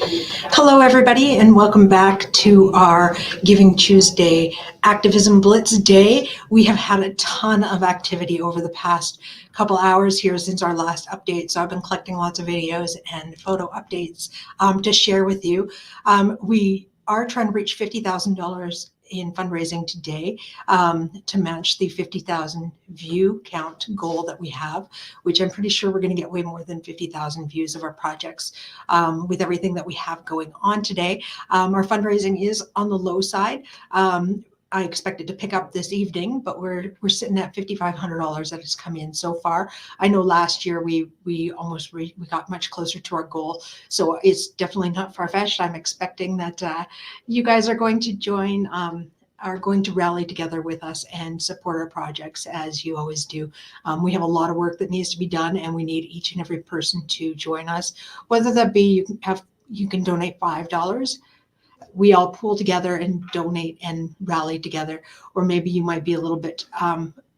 Hello, everybody, and welcome back to our Giving Tuesday Activism Blitz Day. We have had a ton of activity over the past couple hours here since our last update, so I've been collecting lots of videos and photo updates to share with you. We are trying to reach $50,000 in fundraising today to match the 50,000 view count goal that we have, which I'm pretty sure we're going to get way more than 50,000 views of our projects with everything that we have going on today. Our fundraising is on the low side. I expect it to pick up this evening, but we're sitting at $5,500 that has come in so far. I know last year we got much closer to our goal, so it's definitely not far-fetched. I'm expecting that you guys are going to join, are going to rally together with us and support our projects as you always do. We have a lot of work that needs to be done, and we need each and every person to join us, whether that be you can donate $5. We all pool together and donate and rally together, or maybe you might be a little bit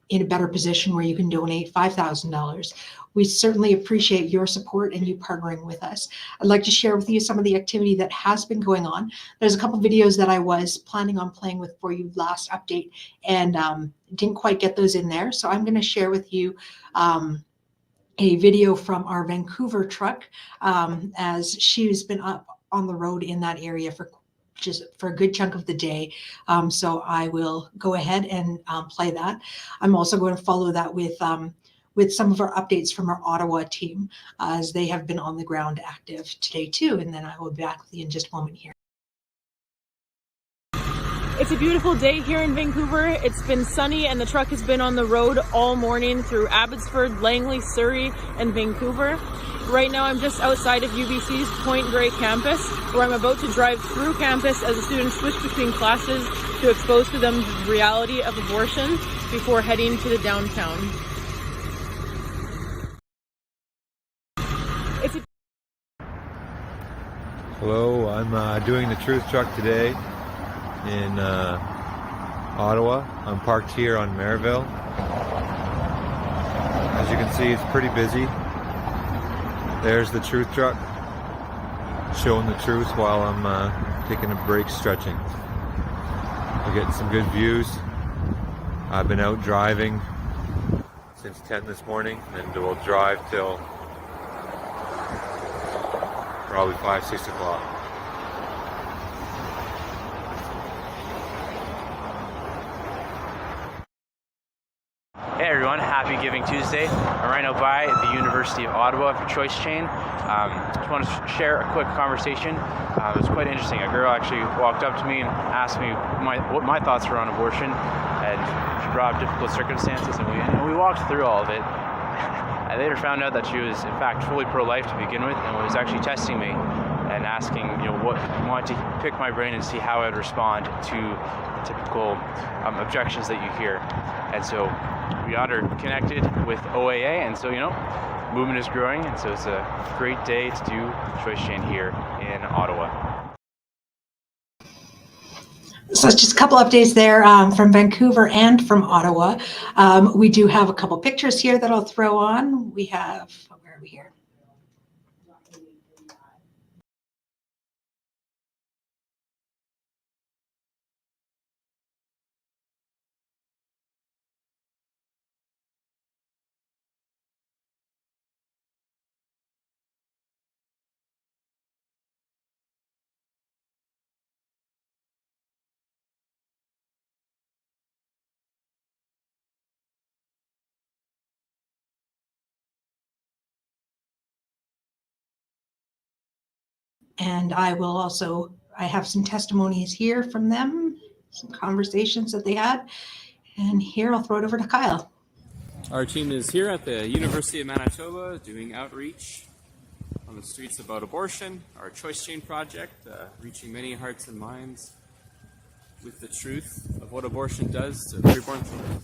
in a better position where you can donate $5,000. We certainly appreciate your support and you partnering with us. I'd like to share with you some of the activity that has been going on. There's a couple videos that I was planning on playing with for you last update and didn't quite get those in there. So I'm going to share with you a video from our Vancouver truck as she's been up on the road in that area for a good chunk of the day. So I will go ahead and play that. I'm also going to follow that with some of our updates from our Ottawa team as they have been on the ground active today too. And then I will be back with you in just a moment here. It's a beautiful day here in Vancouver. It's been sunny and the truck has been on the road all morning through Abbotsford, Langley, Surrey, and Vancouver. Right now I'm just outside of UBC's Point Grey campus, where I'm about to drive through campus as the students switch between classes to expose to them the reality of abortion before heading to the downtown. Hello, I'm doing the Truth Truck today in Ottawa. I'm parked here on Merivale. As you can see, it's pretty busy. There's the Truth Truck, showing the truth while I'm taking a break stretching. We're getting some good views. I've been out driving since 10 this morning and we'll drive till probably 5, 6 o'clock. Hey everyone, happy Giving Tuesday. I'm right now by the University of Ottawa for Choice Chain. Just want to share a quick conversation. It was quite interesting. A girl actually walked up to me and asked me what my thoughts were on abortion, and she brought up difficult circumstances, and we walked through all of it. I later found out that she was in fact fully pro-life to begin with, and was actually testing me and asking, wanted to pick my brain and see how I'd respond to typical objections that you hear. And so we got her connected with OAA, and so movement is growing, and so it's a great day to do Choice Chain here in Ottawa. So it's just a couple updates there from Vancouver and from Ottawa. We do have a couple pictures here that I'll throw on. We have, where are we here? And I have some testimonies here from them, some conversations that they had. And here I'll throw it over to Kyle. Our team is here at the University of Manitoba doing outreach on the streets about abortion, our Choice Chain project, reaching many hearts and minds with the truth of what abortion does to preborn children.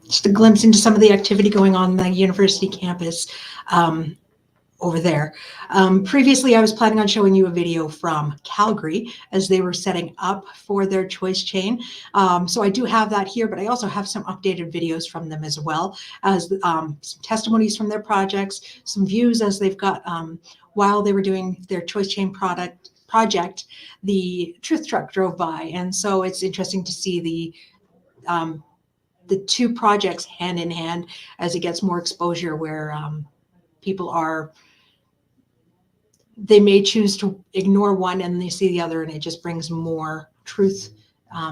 Just a glimpse into some of the activity going on the university campus. over there. Previously, I was planning on showing you a video from Calgary as they were setting up for their choice chain. So I do have that here, but I also have some updated videos from them as well as some testimonies from their projects, some views as they've got while they were doing their choice chain project, the truth truck drove by. And so it's interesting to see the two projects hand in hand as it gets more exposure where people they may choose to ignore one and they see the other, and it just brings more truth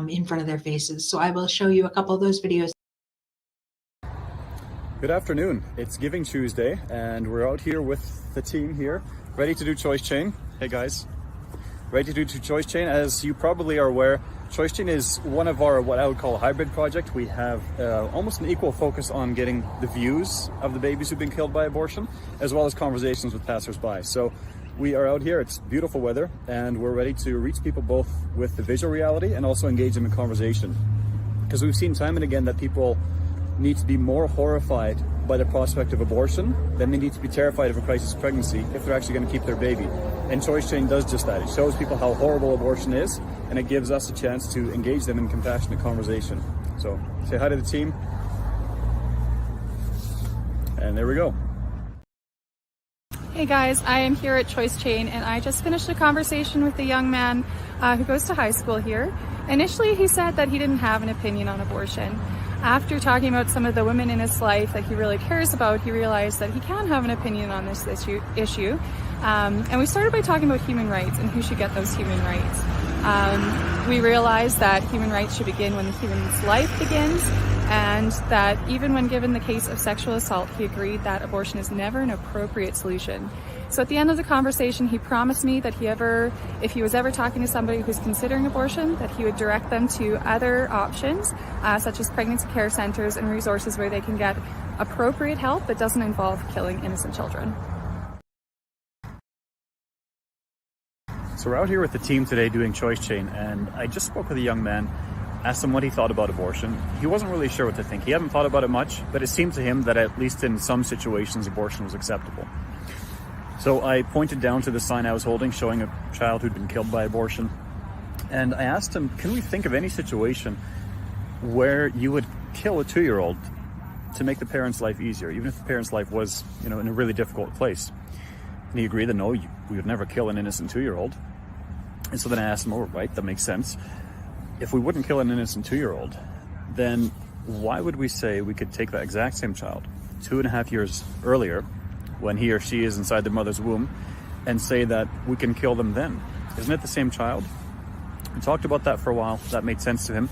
in front of their faces. So I will show you a couple of those videos. Good afternoon. It's Giving Tuesday, and we're out here with the team here, ready to do Choice Chain. Hey guys, ready to do Choice Chain. As you probably are aware, Choice Chain is one of our, what I would call a hybrid project. We have almost an equal focus on getting the views of the babies who've been killed by abortion, as well as conversations with passersby. So we are out here, it's beautiful weather, and we're ready to reach people both with the visual reality and also engage them in conversation. Because we've seen time and again that people need to be more horrified by the prospect of abortion than they need to be terrified of a crisis pregnancy if they're actually going to keep their baby. And Choice Chain does just that. It shows people how horrible abortion is, and it gives us a chance to engage them in compassionate conversation. So say hi to the team. And there we go. Hey guys, I am here at Choice Chain, and I just finished a conversation with a young man who goes to high school here. Initially, he said that he didn't have an opinion on abortion. After talking about some of the women in his life that he really cares about, he realized that he can have an opinion on this issue. And we started by talking about human rights and who should get those human rights. We realized that human rights should begin when the human's life begins, and that even when given the case of sexual assault, he agreed that abortion is never an appropriate solution. So at the end of the conversation, he promised me that if he was ever talking to somebody who's considering abortion, that he would direct them to other options, such as pregnancy care centers and resources where they can get appropriate help that doesn't involve killing innocent children. So we're out here with the team today doing Choice Chain, and I just spoke with a young man, asked him what he thought about abortion. He wasn't really sure what to think. He hadn't thought about it much, but it seemed to him that at least in some situations abortion was acceptable. So I pointed down to the sign I was holding showing a child who'd been killed by abortion, and I asked him, can we think of any situation where you would kill a 2-year-old to make the parent's life easier, even if the parent's life was, in a really difficult place? And he agreed that no, we would never kill an innocent 2-year-old. And so then I asked him, oh, right, that makes sense. If we wouldn't kill an innocent 2-year-old, then why would we say we could take that exact same child 2.5 years earlier, when he or she is inside their mother's womb, and say that we can kill them then? Isn't it the same child? We talked about that for a while. That made sense to him.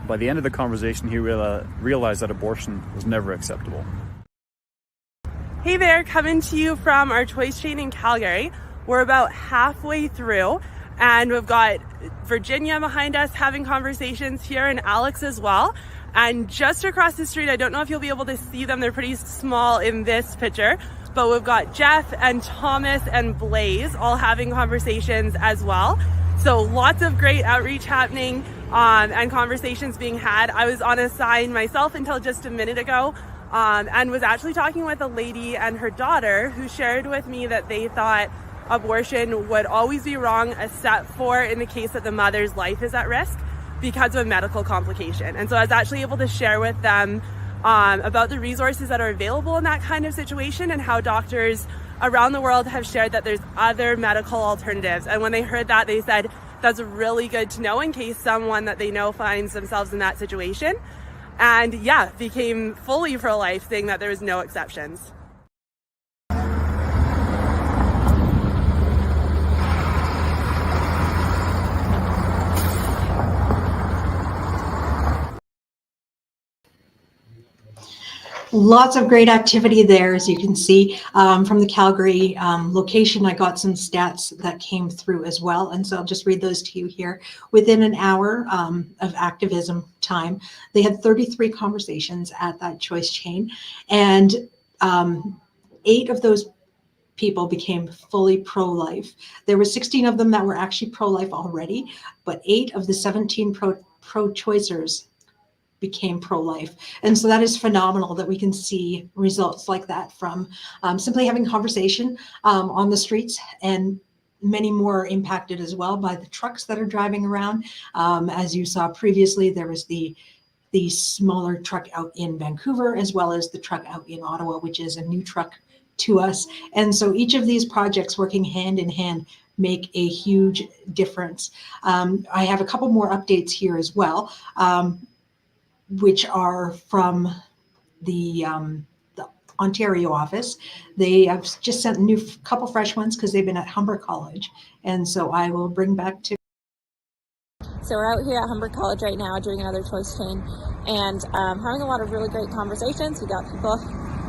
By the end of the conversation, he realized that abortion was never acceptable. Hey there, coming to you from our Choice Chain in Calgary. We're about halfway through, and we've got Virginia behind us having conversations here, and Alex as well. And just across the street, I don't know if you'll be able to see them, they're pretty small in this picture, but we've got Jeff and Thomas and Blaze all having conversations as well. So lots of great outreach happening and conversations being had. I was on a sign myself until just a minute ago, and was actually talking with a lady and her daughter who shared with me that they thought abortion would always be wrong except for in the case that the mother's life is at risk because of a medical complication. And so I was actually able to share with them about the resources that are available in that kind of situation, and how doctors around the world have shared that there's other medical alternatives. And when they heard that, they said, that's really good to know in case someone that they know finds themselves in that situation. And yeah, became fully pro-life, saying that there was no exceptions. Lots of great activity there, as you can see. From the Calgary location, I got some stats that came through as well, and so I'll just read those to you here. Within an hour of activism time, they had 33 conversations at that Choice Chain, and 8 of those people became fully pro-life. There were 16 of them that were actually pro-life already, but 8 of the 17 pro-choicers became pro-life. And so that is phenomenal that we can see results like that from simply having conversation on the streets, and many more are impacted as well by the trucks that are driving around. As you saw previously, there was the smaller truck out in Vancouver, as well as the truck out in Ottawa, which is a new truck to us. And so each of these projects working hand in hand make a huge difference. I have a couple more updates here as well, which are from the Ontario office. They have just sent a couple fresh ones because they've been at Humber College. And so I will bring back to. So we're out here at Humber College right now doing another choice chain, and having a lot of really great conversations. We got people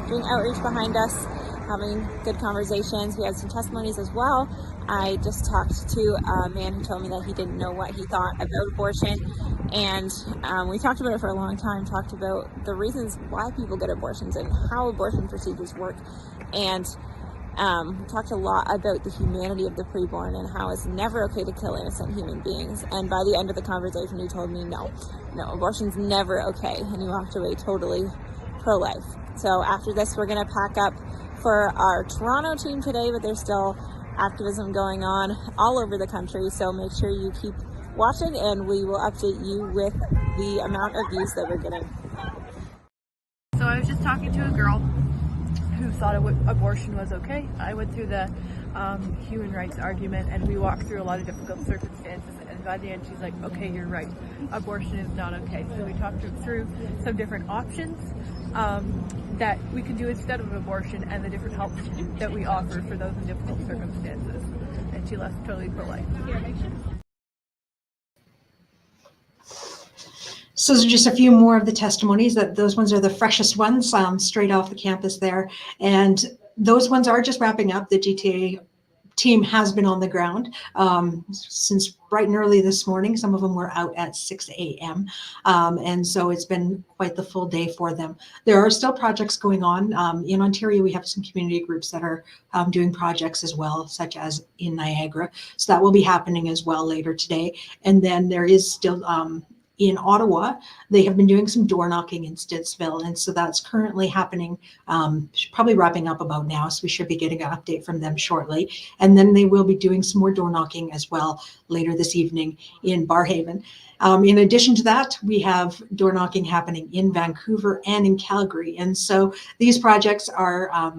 doing outreach behind us, having good conversations. We had some testimonies as well. I just talked to a man who told me that he didn't know what he thought about abortion, and we talked about it for a long time, talked about the reasons why people get abortions and how abortion procedures work, and we talked a lot about the humanity of the preborn and how it's never okay to kill innocent human beings. And by the end of the conversation, he told me, no, abortion's never okay. And he walked away totally pro-life. So after this, we're going to pack up for our Toronto team today, but there's still activism going on all over the country. So make sure you keep watching, and we will update you with the amount of views that we're getting. So I was just talking to a girl who thought abortion was okay. I went through the human rights argument, and we walked through a lot of difficult circumstances, and by the end she's like, okay, you're right, abortion is not okay. So we talked through some different options that we could do instead of abortion, and the different help that we offer for those in difficult circumstances, and she left totally pro-life. So there's just a few more of the testimonies. Those ones are the freshest ones, straight off the campus there. And those ones are just wrapping up. The GTA team has been on the ground since bright and early this morning. Some of them were out at 6 a.m. And so it's been quite the full day for them. There are still projects going on. In Ontario, we have some community groups that are doing projects as well, such as in Niagara. So that will be happening as well later today. And then there is still in Ottawa, they have been doing some door knocking in Stittsville, and so that's currently happening, probably wrapping up about now, so we should be getting an update from them shortly. And then they will be doing some more door knocking as well later this evening in Barrhaven. In addition to that, we have door knocking happening in Vancouver and in Calgary, and so these projects are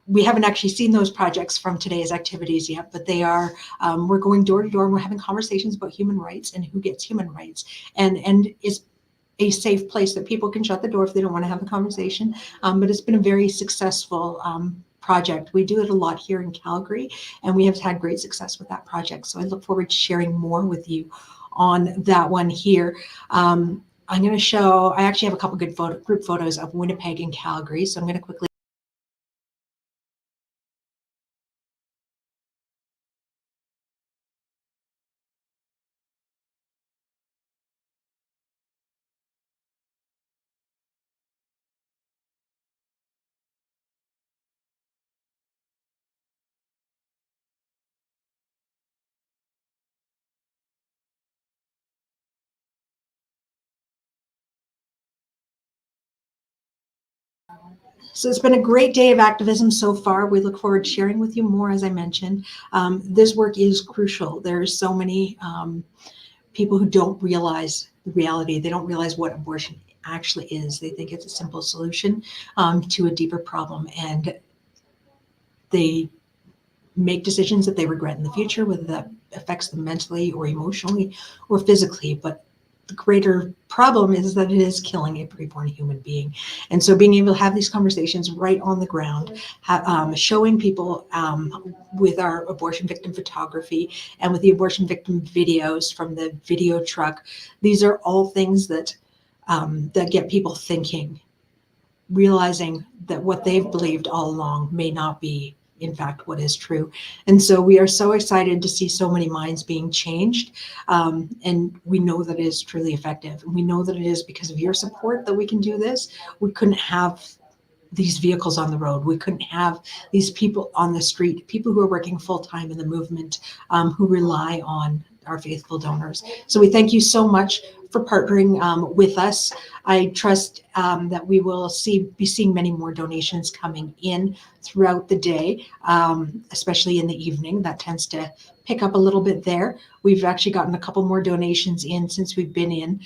we haven't actually seen those projects from today's activities yet, but they are, we're going door to door and we're having conversations about human rights and who gets human rights, and is a safe place that people can shut the door if they don't want to have a conversation. But it's been a very successful project. We do it a lot here in Calgary, and we have had great success with that project. So I look forward to sharing more with you on that one here. I'm going to show, I actually have a couple good group photos of Winnipeg and Calgary. So I'm going to quickly. So it's been a great day of activism so far. We look forward to sharing with you more, as I mentioned. This work is crucial. There's so many people who don't realize the reality. They don't realize what abortion actually is. They think it's a simple solution to a deeper problem, and they make decisions that they regret in the future, whether that affects them mentally or emotionally or physically. But the greater problem is that it is killing a preborn human being. And so being able to have these conversations right on the ground, showing people with our abortion victim photography and with the abortion victim videos from the video truck, these are all things that that get people thinking, realizing that what they've believed all along may not be in fact what is true. And so we are so excited to see so many minds being changed, and we know that it is truly effective, and we know that it is because of your support that we can do this. We couldn't have these vehicles on the road, we couldn't have these people on the street, people who are working full-time in the movement, who rely on our faithful donors. So we thank you so much for partnering with us. I trust that we will be seeing many more donations coming in throughout the day, especially in the evening. That tends to pick up a little bit there. We've actually gotten a couple more donations in since we've been in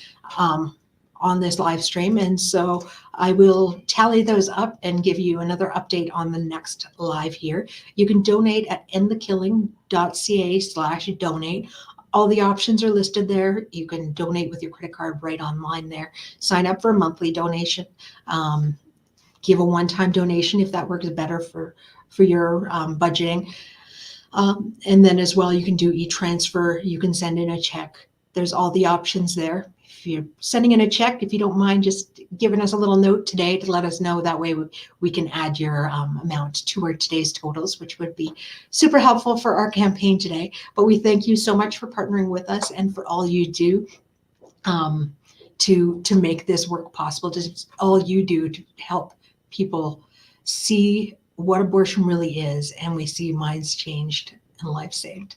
on this live stream. And so I will tally those up and give you another update on the next live here. You can donate at endthekilling.ca/donate. All the options are listed there. You can donate with your credit card right online there. Sign up for a monthly donation. Give a one-time donation if that works better for your budgeting. And then as well, you can do e-transfer. You can send in a check. There's all the options there. If you're sending in a check, if you don't mind just giving us a little note today to let us know, that way we can add your amount to our today's totals, which would be super helpful for our campaign today. But we thank you so much for partnering with us and for all you do to make this work possible, just all you do to help people see what abortion really is, and we see minds changed and lives saved.